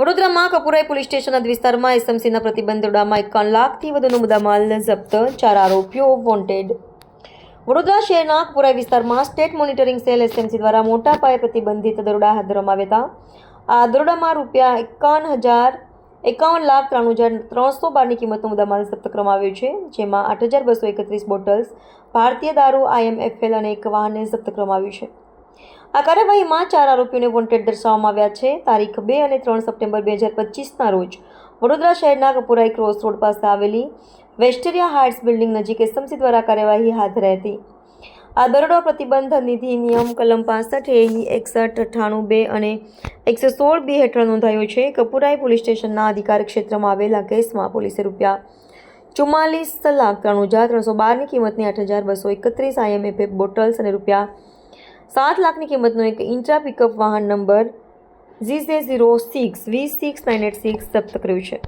વડોદરામાં Kapurai police station હદ વિસ્તારમાં એસએમસીના પ્રતિબંધ દરોડામાં 51 લાખથી વધુનો મુદ્દામાલ જપ્ત, 4 આરોપીઓ વોન્ટેડ। વડોદરા શહેરના કપુરાઈ વિસ્તારમાં સ્ટેટ મોનિટરિંગ સેલ એસએમસી દ્વારા મોટા પાયે પ્રતિબંધિત દરોડા હાથ ધરવામાં આવ્યા હતા। આ દરોડામાં ₹51,93,312ની કિંમતનો મુદ્દામાલ જપ્ત કરવામાં આવ્યો છે, જેમાં 8,231 બોટલ્સ ભારતીય દારૂ IMFL અને એક વાહનને જપ્ત કરવામાં આવ્યું છે। આ કાર્યવાહીમાં 4 આરોપીઓને વોન્ટેડ દર્શાવવામાં આવ્યા છે। તારીખ 2 અને 3 સપ્ટેમ્બર 2025ના રોજ વડોદરા શહેરના કપુરાઈ ક્રોસ રોડ પાસે આવેલી વેસ્ટેરિયા હાઇટ્સ બિલ્ડિંગ નજીક એસએમસી દ્વારા કાર્યવાહી હાથ ધરાઈ હતી। આ દરોડો પ્રતિબંધ અધિનિયમ કલમ 65A, 61, 98(2) અને 116(b) હેઠળ નોંધાયો છે। કપુરાઈ પોલીસ સ્ટેશનના અધિકાર ક્ષેત્રમાં આવેલા કેસમાં પોલીસે ₹44,03,312ની કિંમતની 8,231 IMFL બોટલ્સ અને ₹7 લાખની કિંમતનો એક ઇન્ટ્રા પિકઅપ વાહન નંબર GJ06 26986 જપ્ત કર્યું છે।